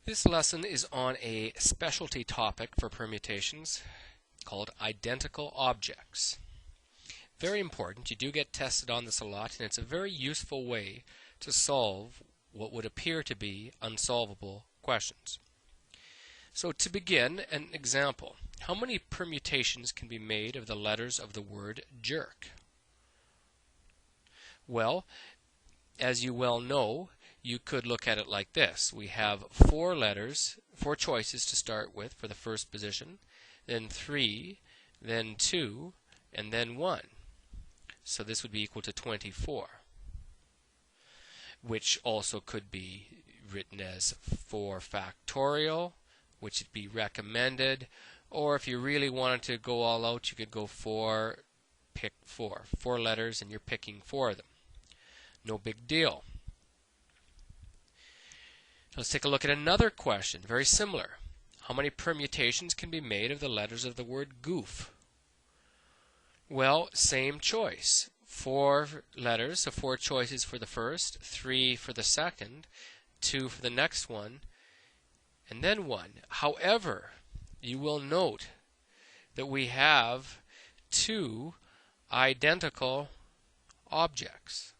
This lesson is on a specialty topic for permutations called identical objects. Very important. You do get tested on this a lot, and it's a very useful way to solve what would appear to be unsolvable questions. So to begin, an example. How many permutations can be made of the letters of the word jerk? Well, as you well know, you could look at it like this. We have four choices to start with for the first position, then 3, then 2, and then 1. So this would be equal to 24, which also could be written as 4 factorial, which would be recommended, or if you really wanted to go all out, you could go pick 4 letters, and you're picking 4 of them. No big deal. Let's take a look at another question, very similar. How many permutations can be made of the letters of the word goof? Well, same choice. 4 letters, so 4 choices for the first, 3 for the second, 2 for the next one, and then 1. However, you will note that we have 2 identical objects.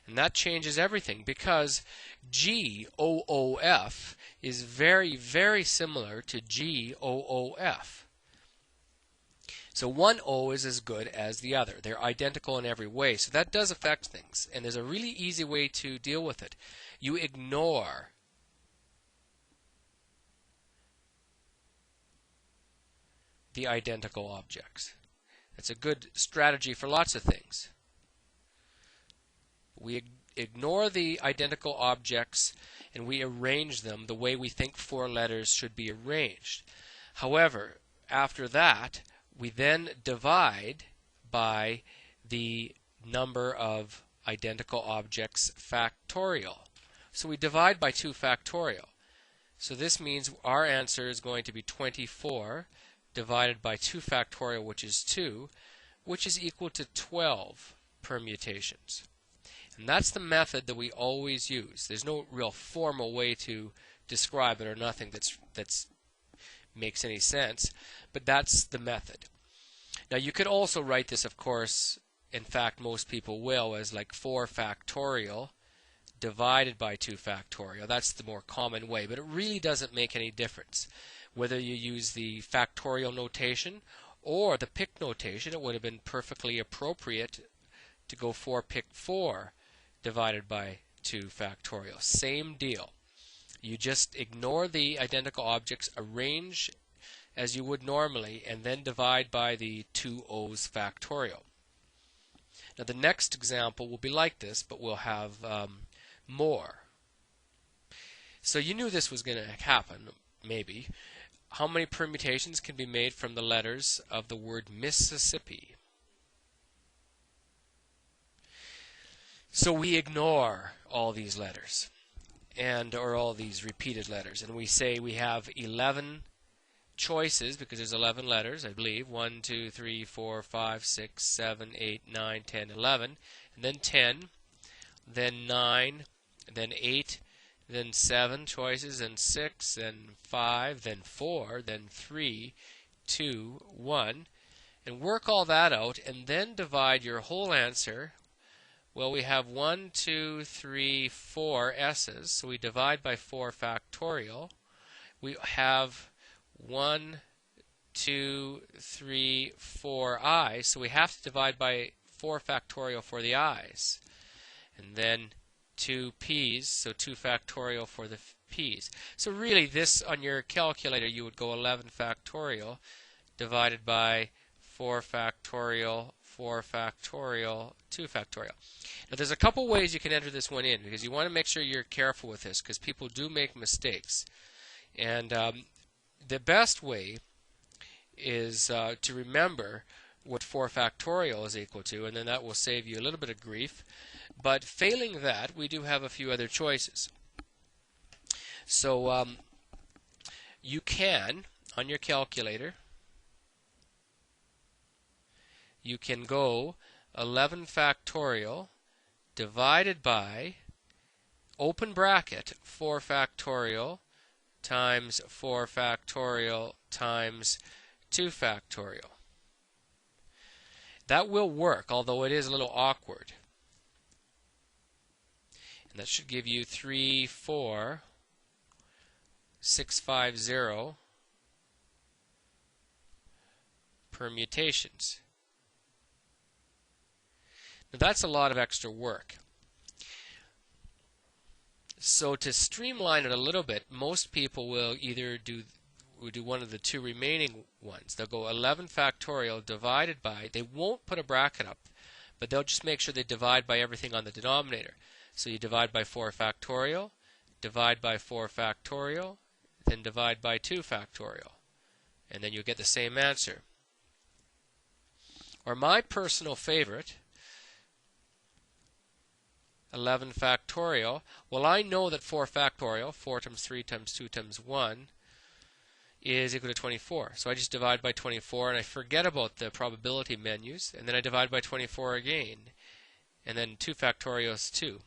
And that changes everything because GOOF is very, very similar to GOOF. So one O is as good as the other. They're identical in every way. So that does affect things. And there's a really easy way to deal with it. You ignore the identical objects. That's a good strategy for lots of things. We ignore the identical objects and we arrange them the way we think 4 letters should be arranged. However, after that, we then divide by the number of identical objects factorial. So we divide by 2 factorial. So this means our answer is going to be 24 divided by 2 factorial, which is 2, which is equal to 12 permutations. And that's the method that we always use. There's no real formal way to describe it or nothing that's makes any sense, but that's the method. Now you could also write this, of course, in fact most people will, as like 4 factorial divided by 2 factorial. That's the more common way, but it really doesn't make any difference. Whether you use the factorial notation or the pick notation, it would have been perfectly appropriate to go 4 pick 4 divided by 2 factorial. Same deal. You just ignore the identical objects, arrange as you would normally, and then divide by the 2 O's factorial. Now the next example will be like this, but we'll have more. So you knew this was going to happen, maybe. How many permutations can be made from the letters of the word Mississippi? So we ignore all these letters, or all these repeated letters, and we say we have 11 choices because there's 11 letters, I believe. 1, 2, 3, 4, 5, 6, 7, 8, 9, 10, 11, and then 10, then 9, then 8, then 7 choices, then 6, then 5, then 4, then 3, 2, 1, and work all that out, and then divide your whole answer. Well, we have 1, 2, 3, 4 S's, so we divide by 4 factorial. We have 1, 2, 3, 4 I's, so we have to divide by 4 factorial for the I's. And then 2 P's, so 2 factorial for the P's. So really, this on your calculator, you would go 11 factorial divided by 4 factorial, 4 factorial, 2 factorial. Now there's a couple ways you can enter this one in because you want to make sure you're careful with this because people do make mistakes. And the best way is to remember what 4 factorial is equal to, and then that will save you a little bit of grief. But failing that, we do have a few other choices. So you can, on your calculator, you can go 11 factorial divided by, open bracket, 4 factorial times 4 factorial times 2 factorial. That will work, although it is a little awkward. And that should give you 34650 permutations. Now that's a lot of extra work. So to streamline it a little bit, most people will either do one of the two remaining ones. They'll go 11 factorial divided by, they won't put a bracket up, but they'll just make sure they divide by everything on the denominator. So you divide by 4 factorial, divide by 4 factorial, then divide by 2 factorial. And then you'll get the same answer. Or my personal favorite, 11 factorial. Well, I know that 4 factorial, 4 times 3 times 2 times 1, is equal to 24. So I just divide by 24, and I forget about the probability menus, and then I divide by 24 again. And then 2 factorial is 2.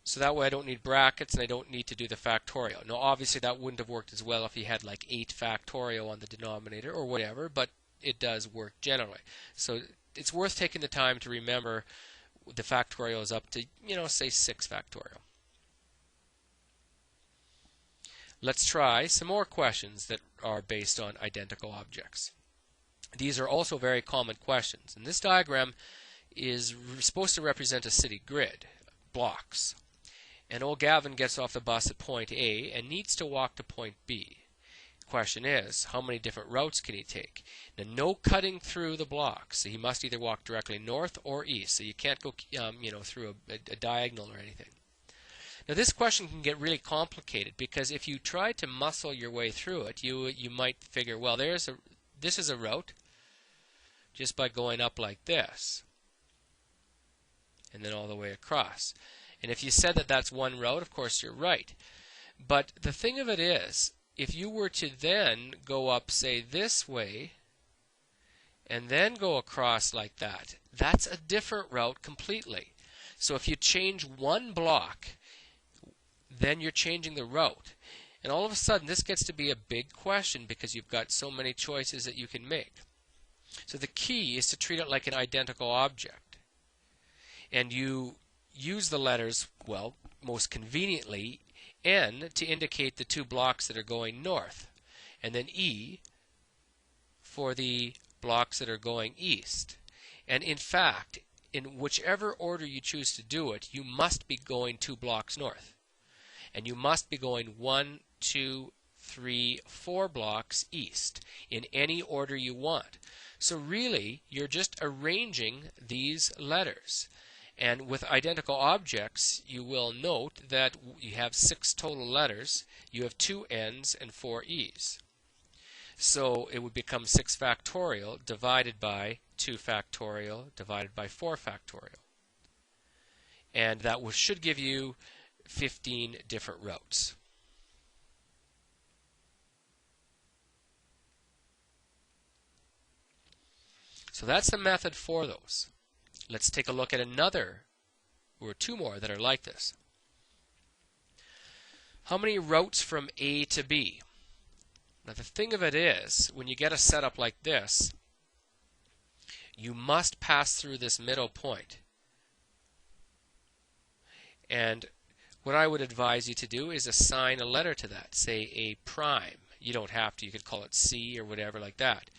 So that way I don't need brackets, and I don't need to do the factorial. Now, obviously, that wouldn't have worked as well if you had like 8 factorial on the denominator or whatever, but it does work generally. So it's worth taking the time to remember the factorial is up to, say 6 factorial. Let's try some more questions that are based on identical objects. These are also very common questions. And this diagram is supposed to represent a city grid, blocks. And old Gavin gets off the bus at point A and needs to walk to point B. Question is, how many different routes can he take? Now, no cutting through the blocks. So he must either walk directly north or east. So you can't go, through a diagonal or anything. Now, this question can get really complicated because if you try to muscle your way through it, you might figure, well, this is a route just by going up like this and then all the way across. And if you said that that's one route, of course you're right. But the thing of it is, if you were to then go up, say, this way, and then go across like that, that's a different route completely. So if you change one block, then you're changing the route. And all of a sudden, this gets to be a big question because you've got so many choices that you can make. So the key is to treat it like an identical object. And you use the letters, well, most conveniently, N to indicate the two blocks that are going north, and then E for the blocks that are going east. And in fact, in whichever order you choose to do it, you must be going 2 blocks north. And you must be going 1, 2, 3, 4 blocks east in any order you want. So really, you're just arranging these letters. And with identical objects, you will note that you have 6 total letters. You have 2 N's and 4 E's. So it would become 6 factorial divided by 2 factorial divided by 4 factorial. And that should give you 15 different routes. So that's the method for those. Let's take a look at another, or 2 more that are like this. How many routes from A to B? Now the thing of it is, when you get a setup like this, you must pass through this middle point. And what I would advise you to do is assign a letter to that, say A prime. You don't have to, you could call it C or whatever like that.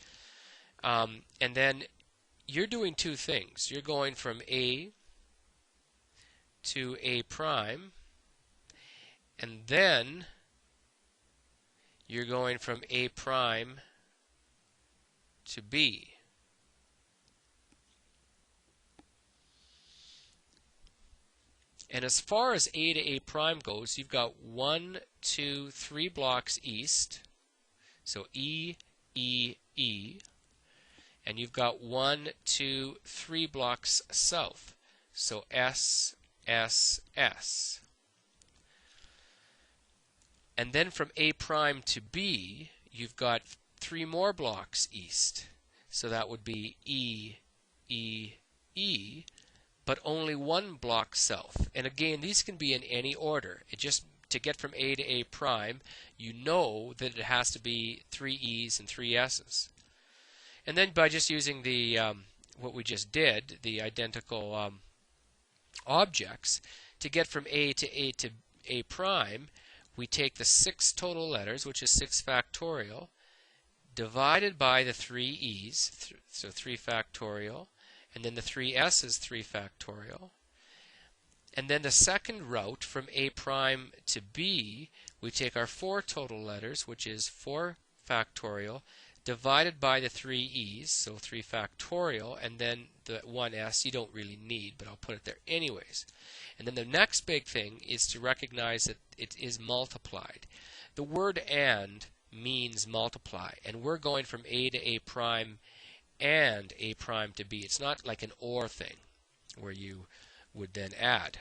And then you're doing 2 things. You're going from A to A prime, and then you're going from A prime to B. And as far as A to A prime goes, you've got 1, 2, 3 blocks east, so E, E, E. And you've got 1, 2, 3 blocks south, so S, S, S. And then from A prime to B, you've got 3 more blocks east, so that would be E, E, E. but only one block south. And again, these can be in any order. It just, to get from A to A prime, you know that it has to be 3 E's and 3 S's. And then by just using the what we just did, the identical objects, to get from A to A prime, we take the 6 total letters, which is 6 factorial, divided by the 3 E's, so 3 factorial, and then the 3 S's, 3 factorial. And then the second route from A prime to B, we take our 4 total letters, which is 4 factorial, divided by the 3 E's, so 3 factorial, and then the 1 S you don't really need, but I'll put it there anyways. And then the next big thing is to recognize that it is multiplied. The word "and" means multiply, and we're going from A to A prime and A prime to B. It's not like an OR thing where you would then add.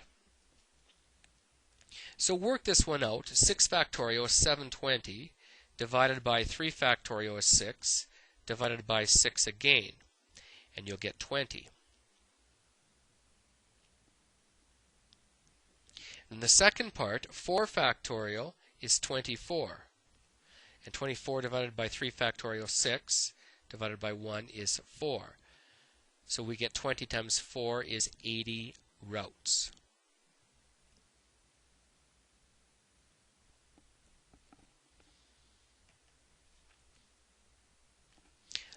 So work this one out. 6 factorial is 720, divided by 3 factorial is 6, divided by 6 again, and you'll get 20. And the second part, 4 factorial, is 24. And 24 divided by 3 factorial, 6, divided by 1 is 4. So we get 20 times 4 is 80 routes.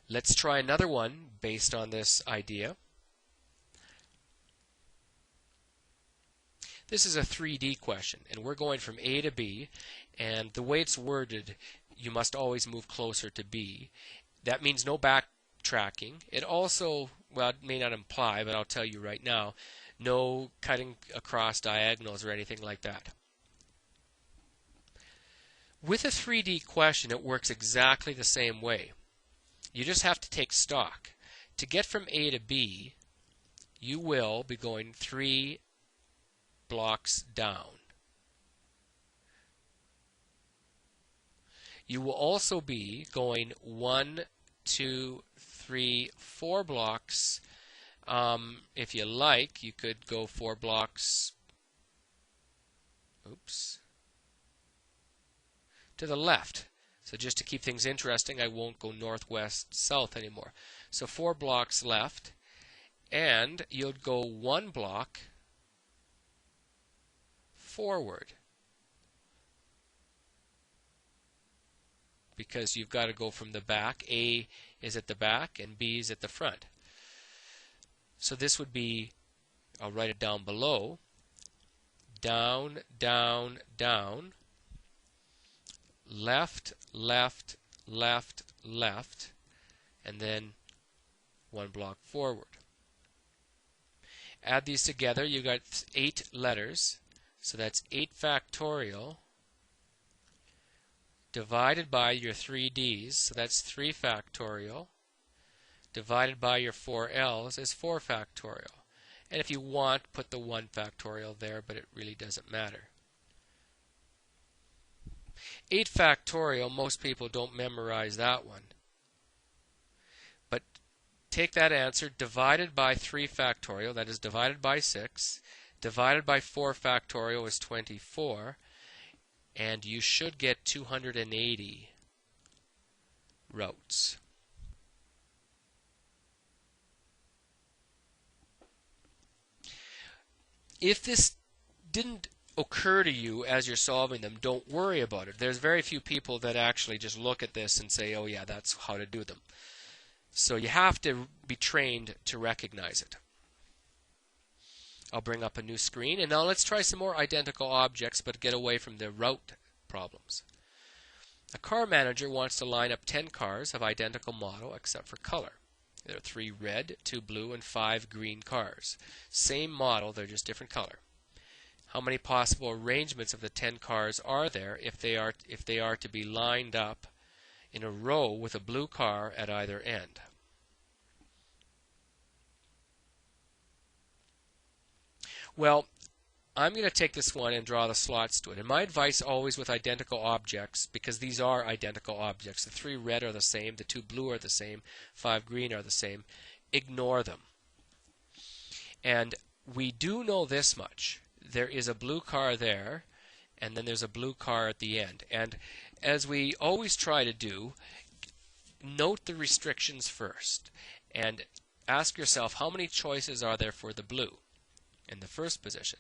Let's try another one based on this idea. This is a 3D question, and we're going from A to B, and the way it's worded, you must always move closer to B. That means no backtracking. It also, well, it may not imply, but I'll tell you right now, no cutting across diagonals or anything like that. With a 3D question, it works exactly the same way. You just have to take stock. To get from A to B, you will be going 3 blocks down. You will also be going 1, 2, 3, 4 blocks. If you like, you could go 4 blocks to the left. So just to keep things interesting, I won't go northwest, south anymore. So 4 blocks left, and you'll go 1 block forward, because you've got to go from the back. A is at the back and B is at the front. So this would be, I'll write it down below, down, down, down, left, left, left, left, and then 1 block forward. Add these together, you got 8 letters, so that's 8 factorial divided by your 3 D's, so that's 3 factorial, divided by your 4 L's is 4 factorial. And if you want, put the 1 factorial there, but it really doesn't matter. 8 factorial, most people don't memorize that one. But take that answer, divided by 3 factorial, that is divided by 6, divided by 4 factorial is 24, and you should get 280 routes. If this didn't occur to you as you're solving them, don't worry about it. There's very few people that actually just look at this and say, oh yeah, that's how to do them. So you have to be trained to recognize it. I'll bring up a new screen, and now let's try some more identical objects, but get away from the route problems. A car manager wants to line up 10 cars of identical model except for color. There are 3 red, 2 blue, and 5 green cars. Same model, they're just different color. How many possible arrangements of the 10 cars are there if they are to be lined up in a row with a blue car at either end? Well, I'm going to take this one and draw the slots to it. And my advice always with identical objects, because these are identical objects, the 3 red are the same, the 2 blue are the same, 5 green are the same, ignore them. And we do know this much. There is a blue car there, and then there's a blue car at the end. And as we always try to do, note the restrictions first and ask yourself, how many choices are there for the blue in the first position?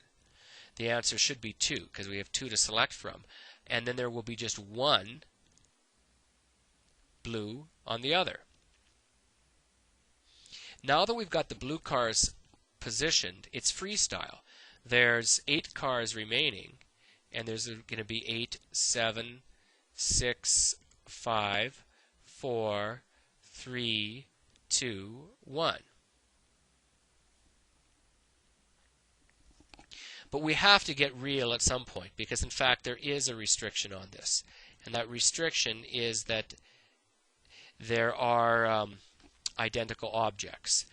The answer should be 2, because we have 2 to select from. And then there will be just 1 blue on the other. Now that we've got the blue cars positioned, it's freestyle. There's 8 cars remaining, and there's going to be 8, 7, 6, 5, 4, 3, 2, 1. But we have to get real at some point, because in fact there is a restriction on this. And that restriction is that there are identical objects.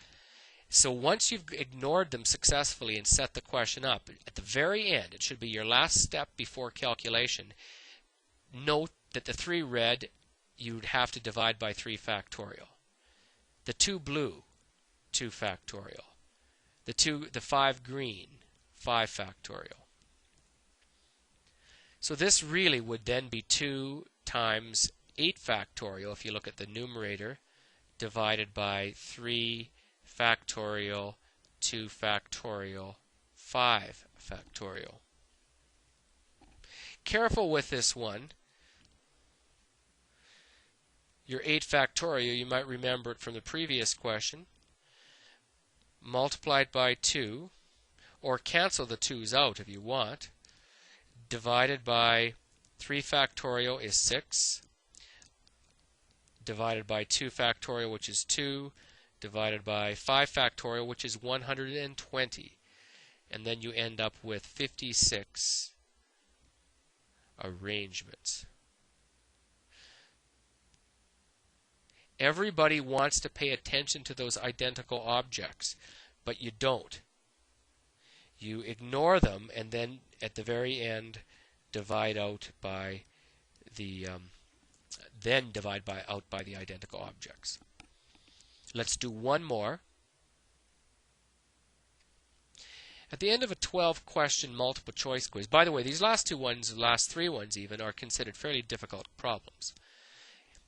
So once you've ignored them successfully and set the question up, at the very end, it should be your last step before calculation, note that the 3 red you'd have to divide by 3 factorial. The 2 blue, 2 factorial. The 5 green, 5 factorial. So this really would then be 2 times 8 factorial, if you look at the numerator, divided by 3 factorial, 2 factorial, 5 factorial. Careful with this one. Your 8 factorial, you might remember it from the previous question. Multiply it by 2, or cancel the 2's out if you want. Divided by 3 factorial is 6. Divided by 2 factorial, which is 2. Divided by 5 factorial, which is 120. And then you end up with 56 arrangements. Everybody wants to pay attention to those identical objects, but you don't. You ignore them, and then at the very end divide out by the out by the identical objects. Let's do one more. At the end of a 12-question multiple choice quiz, by the way, these last 2 ones, the last 3 ones even, are considered fairly difficult problems.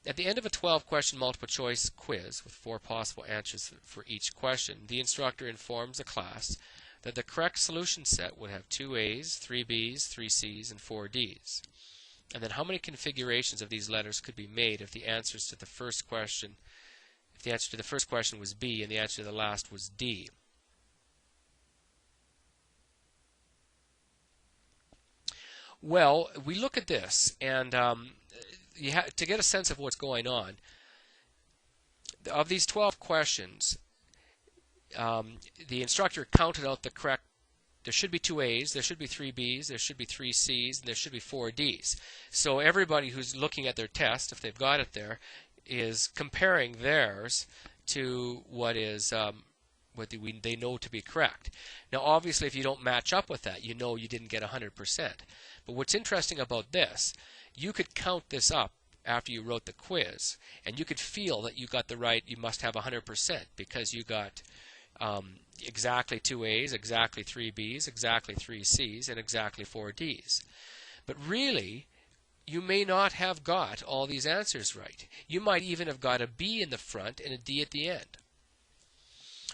At the end of a 12-question multiple choice quiz with 4 possible answers for each question, the instructor informs the class that the correct solution set would have 2 A's, 3 B's, 3 C's, and 4 D's. And then how many configurations of these letters could be made if the answers to the first question, if the answer to the first question was B and the answer to the last was D. Well, we look at this, and you have to get a sense of what's going on. Of these 12 questions, the instructor counted out the correct. There should be 2 A's, there should be 3 B's, there should be 3 C's, and there should be 4 D's. So everybody who's looking at their test, if they've got it there, is comparing theirs to what is what they know to be correct. Now, obviously, if you don't match up with that, you know you didn't get 100%. But what's interesting about this, you could count this up after you wrote the quiz, and you could feel that you got the right, you must have 100%, because you got exactly 2 A's, exactly 3 B's, exactly 3 C's, and exactly 4 D's. But really, you may not have got all these answers right. You might even have got a B in the front and a D at the end.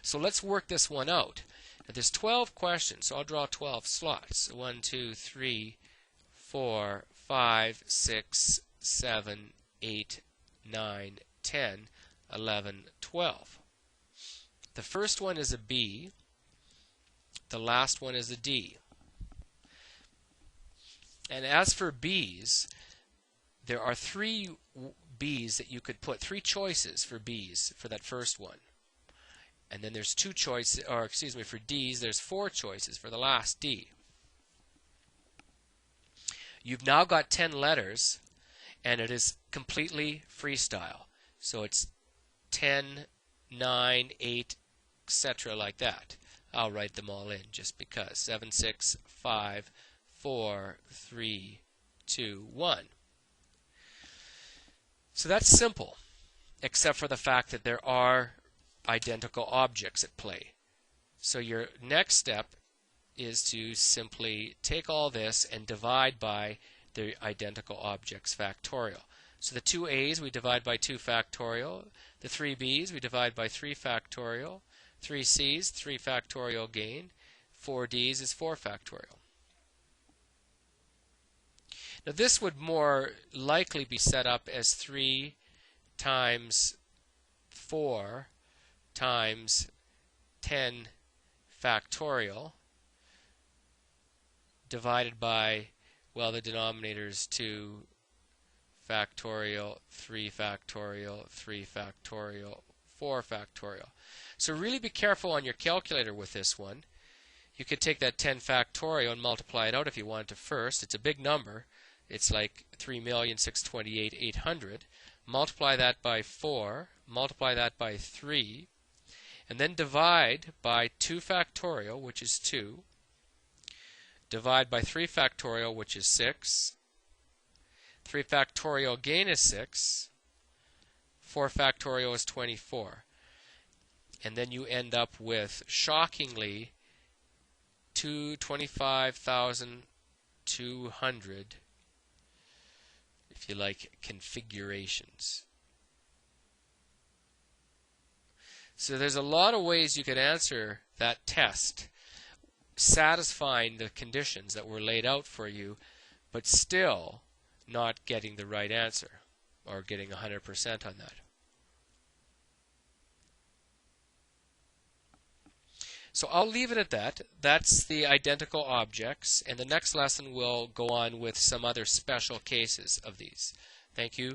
So let's work this one out. Now, there's 12 questions, so I'll draw 12 slots. 1, 2, 3, 4, 5, 6, 7, 8, 9, 10, 11, 12. The first one is a B. The last one is a D. And as for B's, there are 3 B's that you could put, 3 choices for B's for that first one. And then there's 2 choices, or excuse me, for D's, there's 4 choices for the last D. You've now got 10 letters, and it is completely freestyle. So it's 10, 9, 8, etc. like that. I'll write them all in just because. 7, 6, 5, 4, 3, 2, 1. So that's simple, except for the fact that there are identical objects at play. So your next step is to simply take all this and divide by the identical objects factorial. So the 2a's we divide by 2 factorial, the 3b's we divide by 3 factorial, 3c's 3 factorial again, 4d's is 4 factorial. Now this would more likely be set up as 3 times 4 times 10 factorial divided by, well, the denominator is 2 factorial, 3 factorial, 3 factorial, 4 factorial. So really be careful on your calculator with this one. You could take that 10 factorial and multiply it out if you wanted to first. It's a big number. It's like 3,628,800. Multiply that by 4, multiply that by 3, and then divide by 2 factorial, which is 2. Divide by 3 factorial, which is 6. 3 factorial again is 6. 4 factorial is 24. And then you end up with, shockingly, 25,200, if you like, configurations. So there's a lot of ways you could answer that test, satisfying the conditions that were laid out for you, but still not getting the right answer, or getting 100% on that. So I'll leave it at that. That's the identical objects, and the next lesson will go on with some other special cases of these. Thank you.